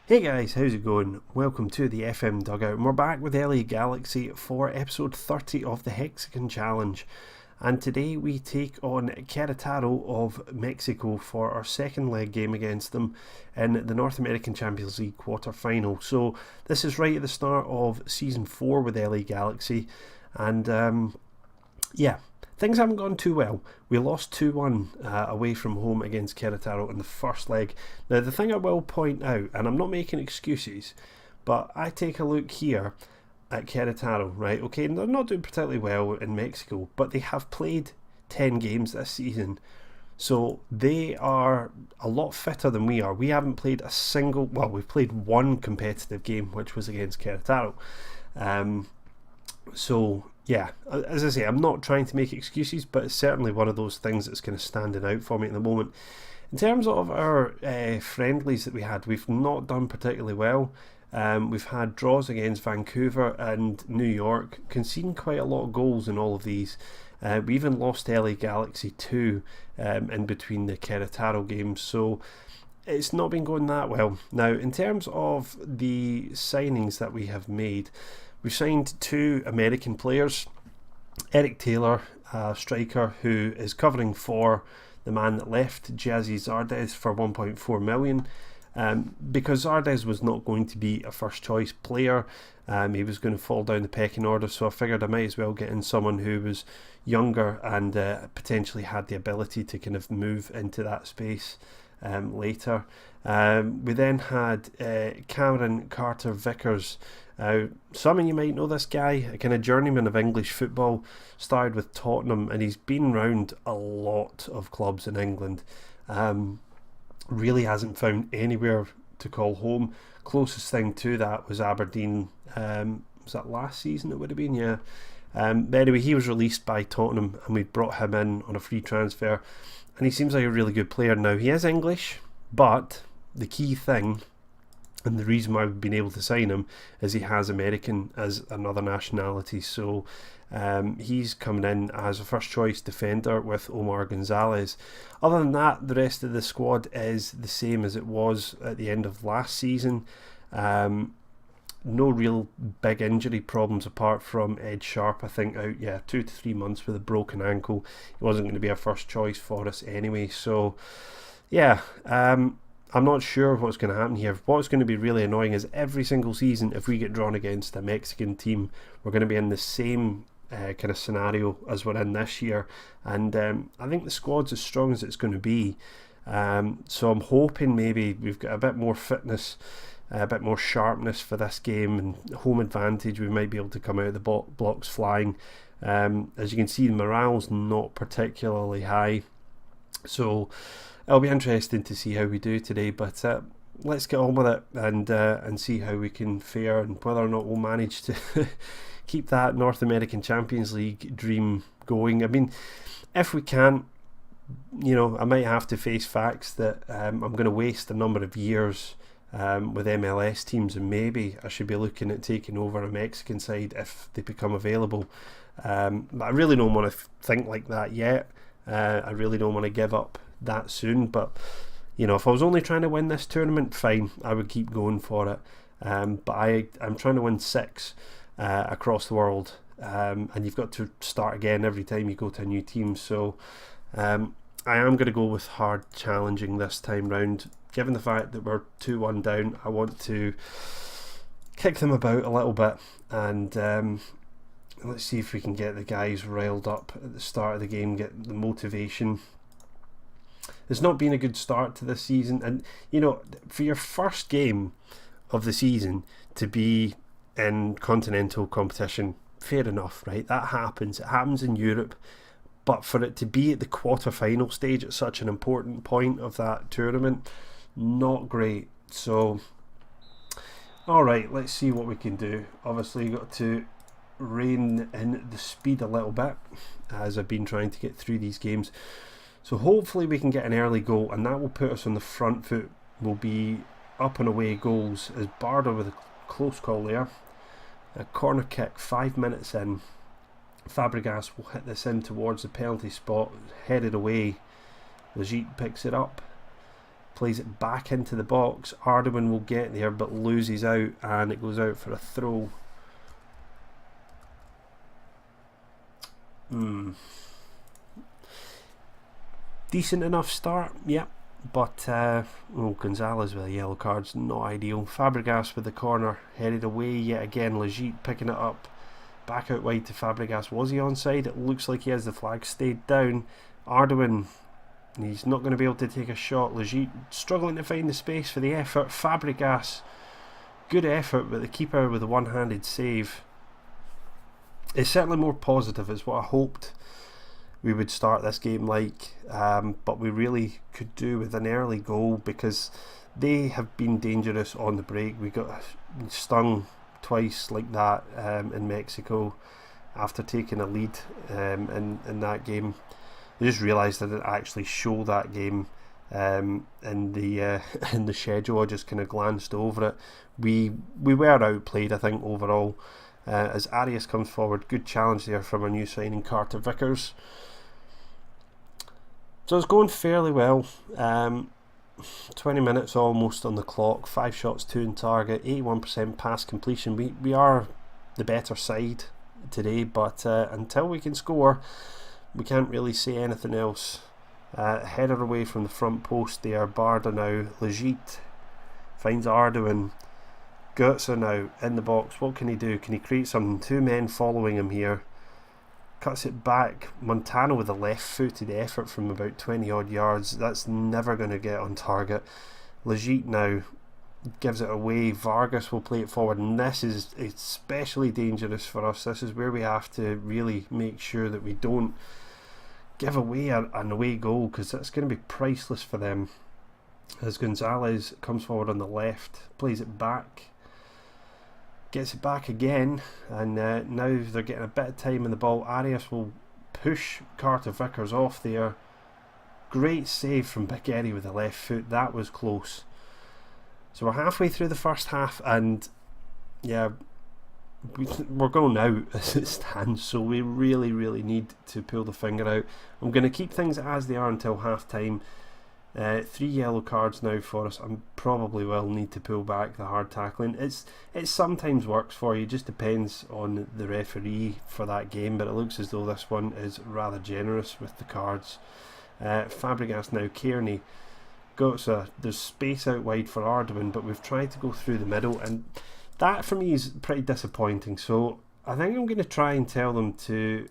Hey guys, how's it going? Welcome to the FM Dugout, and we're back with LA Galaxy for episode 30 of the Hexagon Challenge. And today we take on Queretaro of Mexico for our second leg game against them in the North American Champions League Quarter Final. So this is right at the start of Season 4 with LA Galaxy, and things haven't gone too well. We lost 2-1 away from home against Queretaro in the first leg. Now, the thing I will point out, and I'm not making excuses, but I take a look here at Queretaro, right? Okay, and they're not doing particularly well in Mexico, but they have played 10 games this season. So they are a lot fitter than we are. We haven't played we've played one competitive game, which was against Queretaro. Yeah, as I say, I'm not trying to make excuses, but it's certainly one of those things that's kind of standing out for me at the moment. In terms of our friendlies that we had, we've not done particularly well. We've had draws against Vancouver and New York, conceding quite a lot of goals in all of these. We even lost LA Galaxy 2 in between the Queretaro games, so it's not been going that well. Now, in terms of the signings that we have made, we've signed 2 American players. Eric Taylor, a striker who is covering for the man that left, Jazzy Zardes, for 1.4 million. Because Zardes was not going to be a first choice player, he was going to fall down the pecking order, so I figured I might as well get in someone who was younger and potentially had the ability to kind of move into that space later. We then had Cameron Carter-Vickers. Some of you might know this guy, a kind of journeyman of English football, started with Tottenham, and he's been round a lot of clubs in England. Really hasn't found anywhere to call home. Closest thing to that was Aberdeen. Was that last season? It would have been, yeah. But anyway, he was released by Tottenham, and we brought him in on a free transfer, and he seems like a really good player. Now, he is English, but the key thing, and the reason why we've been able to sign him, is he has American as another nationality. So he's coming in as a first choice defender with Omar Gonzalez. Other than that, the rest of the squad is the same as it was at the end of last season. No real big injury problems apart from Ed Sharp, I think, out 2 to 3 months with a broken ankle. He wasn't going to be a first choice for us anyway. So yeah, I'm not sure what's going to happen here. What's going to be really annoying is every single season, if we get drawn against a Mexican team, we're going to be in the same kind of scenario as we're in this year. And I think the squad's as strong as it's going to be. So I'm hoping maybe we've got a bit more fitness, a bit more sharpness for this game, and home advantage. We might be able to come out of the blocks flying. As you can see, the morale's not particularly high. So it'll be interesting to see how we do today, but let's get on with it and see how we can fare and whether or not we'll manage to keep that North American Champions League dream going. I mean, if we can't, I might have to face facts that I'm going to waste a number of years with MLS teams, and maybe I should be looking at taking over a Mexican side if they become available. But I really don't want to think like that yet. I really don't want to give up that soon, but if I was only trying to win this tournament, fine, I would keep going for it. But I'm trying to win 6 across the world, and you've got to start again every time you go to a new team. So I am going to go with hard challenging this time round. Given the fact that we're 2-1 down, I want to kick them about a little bit, and let's see if we can get the guys riled up at the start of the game, get the motivation. It's not been a good start to this season, and for your first game of the season to be in continental competition, fair enough, right? That happens. It happens in Europe, but for it to be at the quarter final stage at such an important point of that tournament, not great. So alright, let's see what we can do. Obviously got to rein in the speed a little bit as I've been trying to get through these games. So hopefully we can get an early goal, and that will put us on the front foot. We'll be up and away goals, as Barder with a close call there. A corner kick 5 minutes in. Fabregas will hit this in towards the penalty spot, headed away. Legit picks it up, plays it back into the box. Arduin will get there but loses out, and it goes out for a throw. Decent enough start, yep. But Gonzalez with a yellow card's not ideal. Fabregas with the corner headed away yet again. Legit picking it up, back out wide to Fabregas. Was he onside? It looks like he has. The flag stayed down. Arduin, he's not going to be able to take a shot. Legit struggling to find the space for the effort. Fabregas, good effort, but the keeper with a one-handed save. It's certainly more positive. It's what I hoped we would start this game like, but we really could do with an early goal, because they have been dangerous on the break. We got stung twice like that in Mexico after taking a lead in that game. I just realised I didn't actually show that game in the schedule. I just kind of glanced over it. We were outplayed, I think, overall. As Arias comes forward, good challenge there from our new signing Carter Vickers. So it's going fairly well. 20 minutes almost on the clock, 5 shots, 2 in target, 81% pass completion. We are the better side today, but until we can score, we can't really say anything else. Header away from the front post there. Barda now. Legit finds Arduin. Goetze now in the box. What can he do? Can he create something? 2 men following him here. Cuts it back. Montano with a left-footed effort from about 20 odd yards. That's never going to get on target. Legit now gives it away. Vargas will play it forward, and this is especially dangerous for us. This is where we have to really make sure that we don't give away an away goal, because that's going to be priceless for them. As Gonzalez comes forward on the left, plays it back, gets it back again, and now they're getting a bit of time in the ball. Arias will push Carter Vickers off there. Great save from Big Eddie with the left foot. That was close. So we're halfway through the first half, and yeah, we're going out as it stands, so we really need to pull the finger out. I'm going to keep things as they are until half time. 3 yellow cards now for us. I probably will need to pull back the hard tackling. It sometimes works for you, just depends on the referee for that game, but it looks as though this one is rather generous with the cards. Fabregas now, Kearney, Goetze. There's space out wide for Arduin, but we've tried to go through the middle, and that for me is pretty disappointing. So I think I'm going to try and tell them to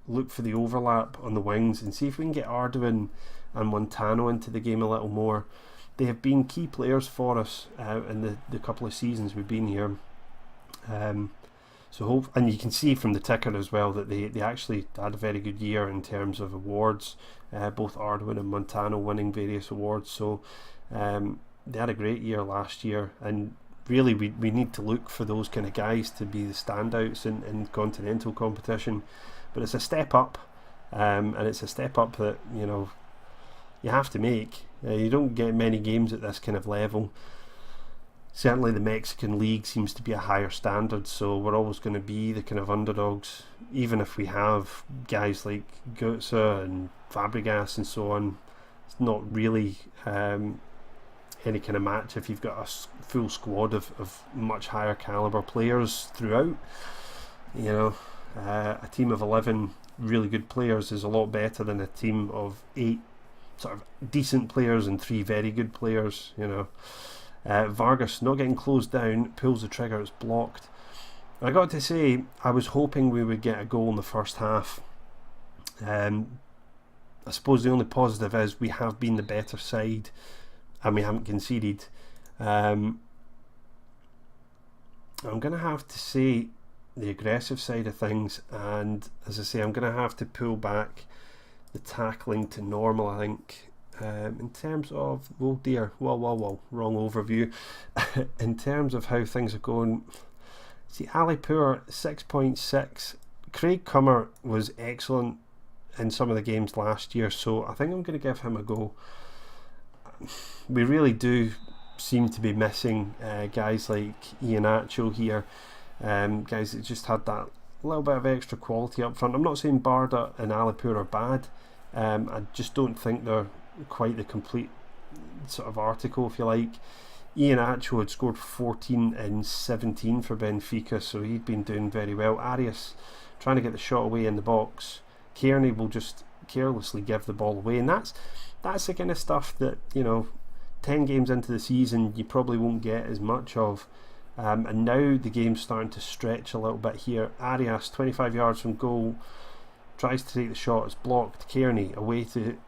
look for the overlap on the wings and see if we can get Arduin and Montano into the game a little more. They have been key players for us in the couple of seasons we've been here. So and you can see from the ticker as well that they actually had a very good year in terms of awards. Both Arduin and Montano winning various awards. So they had a great year last year, and really we need to look for those kind of guys to be the standouts in continental competition. But it's a step up, and it's a step up that you have to make. You don't get many games at this kind of level. Certainly the Mexican league seems to be a higher standard, so we're always going to be the kind of underdogs, even if we have guys like Goetze and Fabregas and so on. It's not really any kind of match if you've got a full squad of much higher caliber players throughout. A team of 11 really good players is a lot better than a team of 8 sort of decent players and 3 very good players. Vargas not getting closed down, pulls the trigger, it's blocked. I got to say, I was hoping we would get a goal in the first half. I suppose the only positive is we have been the better side and we haven't conceded. I'm going to have to say the aggressive side of things, and as I say, I'm going to have to pull back the tackling to normal, I think. In terms of, oh dear, whoa, wrong overview. In terms of how things are going, see, Alipur 6.6. Craig Cummer was excellent in some of the games last year, so I think I'm going to give him a go. We really do seem to be missing guys like Iheanacho here, guys that just had that little bit of extra quality up front. I'm not saying Barda and Alipur are bad. I just don't think they're quite the complete sort of article, if you like, Ian Acho had scored 14 and 17 for Benfica, so he'd been doing very well. Arias trying to get the shot away in the box. Kearney will just carelessly give the ball away, and that's the kind of stuff that, 10 games into the season you probably won't get as much of. And now the game's starting to stretch a little bit here. Arias, 25 yards from goal, tries to take the shot, it's blocked. Kearney away to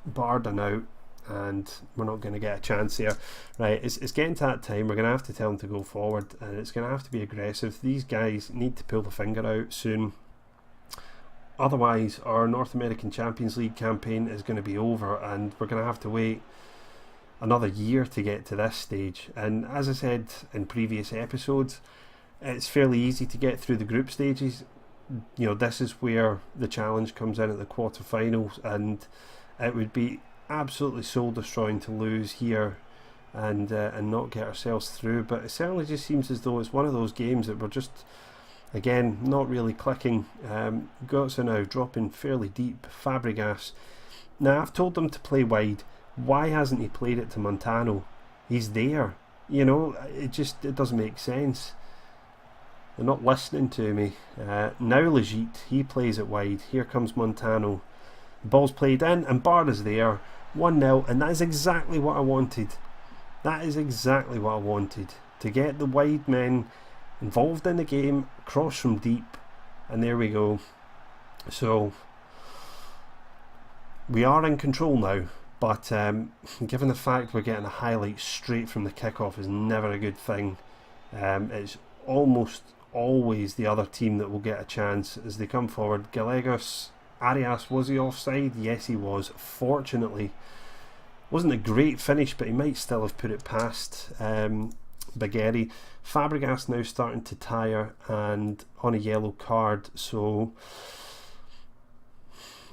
Barda now, and we're not going to get a chance here. Right, it's getting to that time. We're going to have to tell them to go forward, and it's going to have to be aggressive. These guys need to pull the finger out soon. Otherwise, our North American Champions League campaign is going to be over, and we're going to have to wait another year to get to this stage. And as I said in previous episodes, it's fairly easy to get through the group stages. This is where the challenge comes in at the quarterfinals, and it would be absolutely soul destroying to lose here and not get ourselves through. But it certainly just seems as though it's one of those games that we're just, again, not really clicking. Götze now dropping fairly deep. Fabregas, now I've told them to play wide. Why hasn't he played it to Montano? He's there. It doesn't make sense. They're not listening to me. Now Legit, he plays it wide. Here comes Montano. The ball's played in, and Barda's there. 1-0, and that is exactly what I wanted. That is exactly what I wanted. To get the wide men involved in the game, cross from deep, and there we go. So we are in control now, but given the fact we're getting a highlight straight from the kickoff is never a good thing. It's almost always the other team that will get a chance as they come forward. Gallegos, Arias, was he offside? Yes, he was. Fortunately, wasn't a great finish, but he might still have put it past Bagheri. Fabregas now starting to tire and on a yellow card, so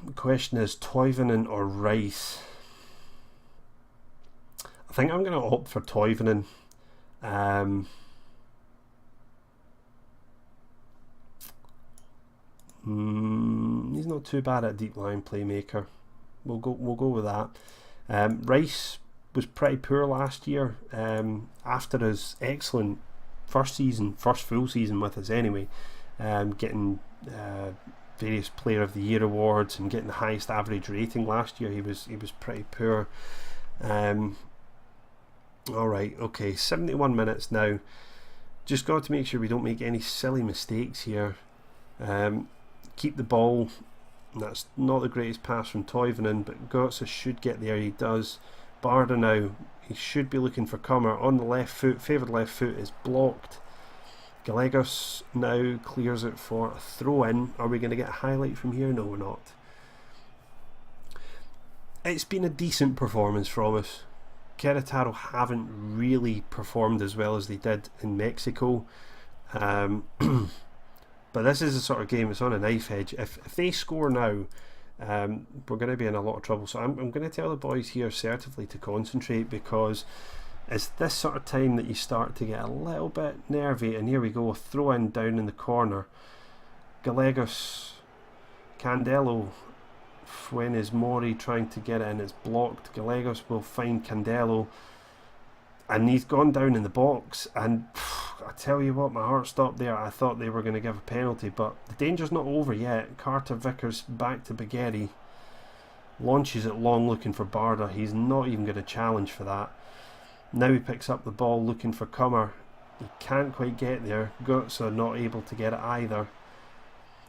the question is Toivonen or Rice. I think I'm going to opt for Toivonen. He's not too bad at deep line playmaker. We'll go with that. Rice was pretty poor last year after his excellent first full season with us anyway, getting various Player of the Year awards and getting the highest average rating last year. He was pretty poor. Alright, okay, 71 minutes now. Just got to make sure we don't make any silly mistakes here. Keep the ball. That's not the greatest pass from Toivonen, but Götze should get there. He does. Barda now, he should be looking for Kummer on the left foot. Favoured left foot is blocked. Gallegos now clears it for a throw in. Are we going to get a highlight from here? No, we're not. It's been a decent performance from us. Queretaro haven't really performed as well as they did in Mexico. But this is the sort of game, it's on a knife edge. If they score now, we're going to be in a lot of trouble. So I'm going to tell the boys here assertively to concentrate, because it's this sort of time that you start to get a little bit nervy. And here we go, throw in down in the corner. Gallegos, Candelo, Funes Mori trying to get it in, it's blocked. Gallegos will find Candelo, and he's gone down in the box, and I tell you what, my heart stopped there. I thought they were going to give a penalty, but the danger's not over yet. Carter Vickers back to Bagheri, launches it long looking for Barda. He's not even going to challenge for that. Now he picks up the ball looking for Kummer. He can't quite get there. Götze not able to get it either.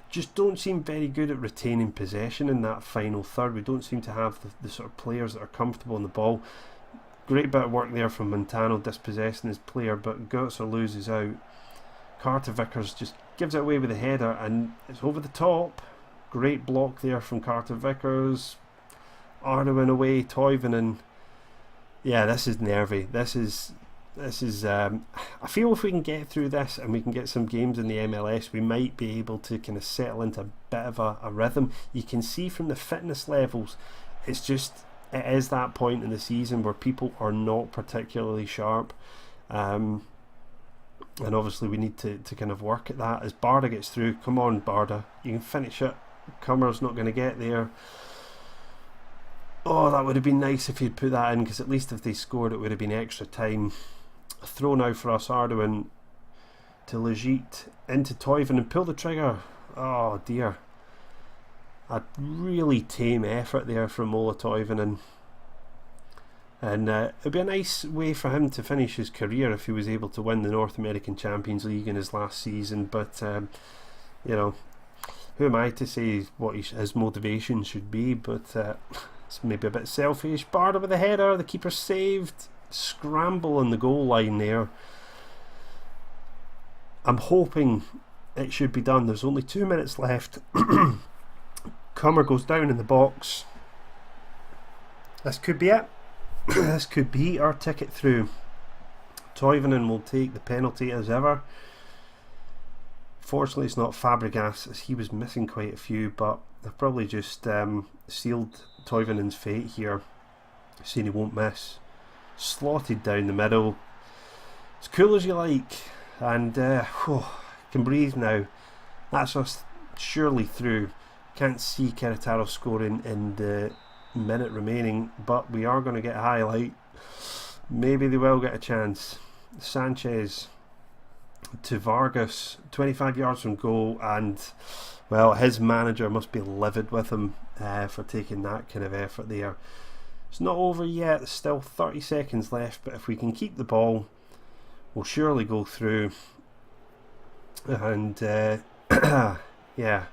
Just don't seem very good at retaining possession in that final third. We don't seem to have the sort of players that are comfortable on the ball. Great bit of work there from Montano dispossessing his player, but Götze loses out. Carter Vickers just gives it away with a header, and it's over the top. Great block there from Carter Vickers. Ardoin away, Toivonen. Yeah, this is nervy. This is. I feel if we can get through this and we can get some games in the MLS, we might be able to kind of settle into a bit of a rhythm. You can see from the fitness levels, it is that point in the season where people are not particularly sharp, and obviously we need to kind of work at that. As Barda gets through, come on Barda, you can finish it. Kummer's not going to get there. Oh, that would have been nice if you'd put that in, because at least if they scored it would have been extra time. A throw now for us, Arduin to Legit into Toivonen and pull the trigger. Oh dear. A really tame effort there from Ola Toivonen. And it would be a nice way for him to finish his career if he was able to win the North American Champions League in his last season. But, you know, who am I to say what his motivation should be? But it's maybe a bit selfish. Barda with the header, the keeper saved. Scramble on the goal line there. I'm hoping it should be done. There's only 2 minutes left. Comer goes down in the box. This could be it. This could be our ticket through. Toivonen will take the penalty as ever. Fortunately it's not Fabregas, as he was missing quite a few, but they've probably just sealed Toivonen's fate here, seeing he won't miss. Slotted down the middle. As cool as you like, and can breathe now. That's us surely through. Can't see Queretaro scoring in the minute remaining, but we are going to get a highlight. Maybe they will get a chance. Sanchez to Vargas, 25 yards from goal, and well, his manager must be livid with him for taking that kind of effort there. It's not over yet. There's still 30 seconds left, but if we can keep the ball, we'll surely go through. And yeah,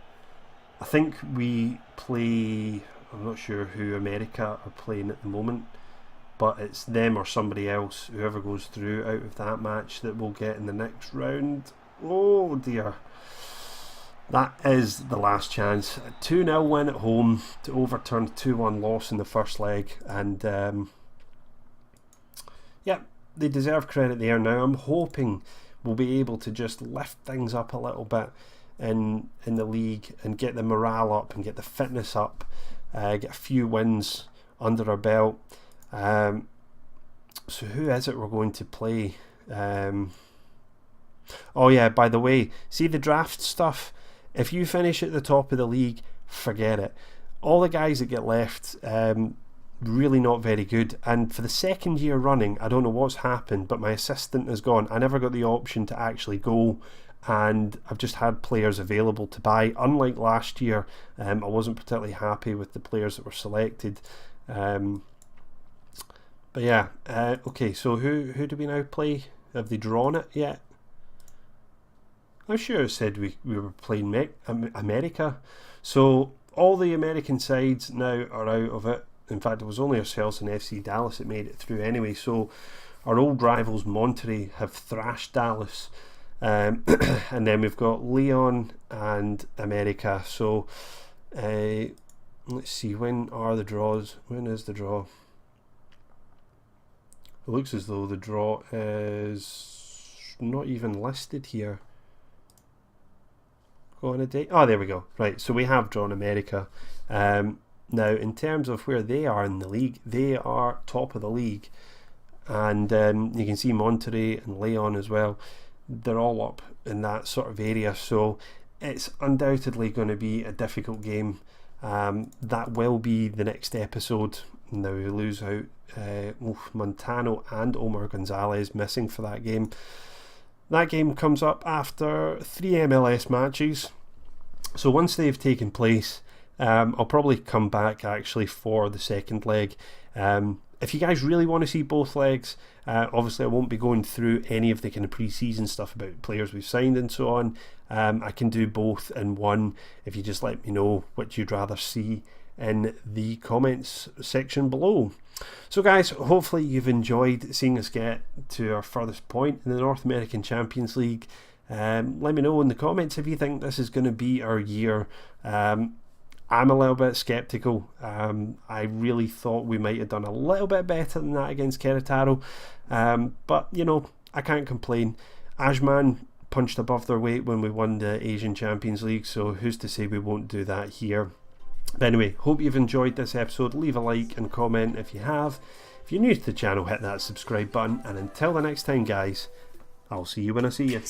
I think we play, I'm not sure who America are playing at the moment, but it's them or somebody else, whoever goes through out of that match, that we'll get in the next round. Oh dear. That is the last chance. A 2-0 win at home to overturn a 2-1 loss in the first leg. And yeah, they deserve credit there. Now I'm hoping we'll be able to just lift things up a little bit in the league and get the morale up and get the fitness up, get a few wins under our belt. So who is it we're going to play? Oh yeah, by the way, see the draft stuff? If you finish at the top of the league, forget it. All the guys that get left, really not very good. And for the second year running, I don't know what's happened, but my assistant has gone. I never got the option to actually go, and I've just had players available to buy. Unlike last year, I wasn't particularly happy with the players that were selected. But yeah, okay, so who do we now play? Have they drawn it yet? I'm sure it said we were playing America. So all the American sides now are out of it. In fact, it was only ourselves and FC Dallas that made it through anyway. So our old rivals Monterrey have thrashed Dallas. And then we've got Leon and America. So let's see, when are the draws? When is the draw? It looks as though the draw is not even listed here. Go on a date. Oh, there we go. Right, so we have drawn America. Now, in terms of where they are in the league, they are top of the league. And you can see Monterrey and Leon as well. They're all up in that sort of area. So it's undoubtedly going to be a difficult game. That will be the next episode. Now we lose out Montano and Omar Gonzalez missing for that game. That game comes up after 3 MLS matches. So once they've taken place, I'll probably come back actually for the second leg. If you guys really want to see both legs, obviously I won't be going through any of the kind of pre-season stuff about players we've signed and so on. I can do both in one if you just let me know what you'd rather see in the comments section below. So guys, hopefully you've enjoyed seeing us get to our furthest point in the North American Champions League. Let me know in the comments if you think this is going to be our year. I'm a little bit sceptical. I really thought we might have done a little bit better than that against Queretaro, but you know, I can't complain. Ajman punched above their weight when we won the Asian Champions League, so who's to say we won't do that here. But anyway, hope you've enjoyed this episode. Leave a like and comment if you have. If you're new to the channel, hit that subscribe button, and until the next time guys, I'll see you when I see you.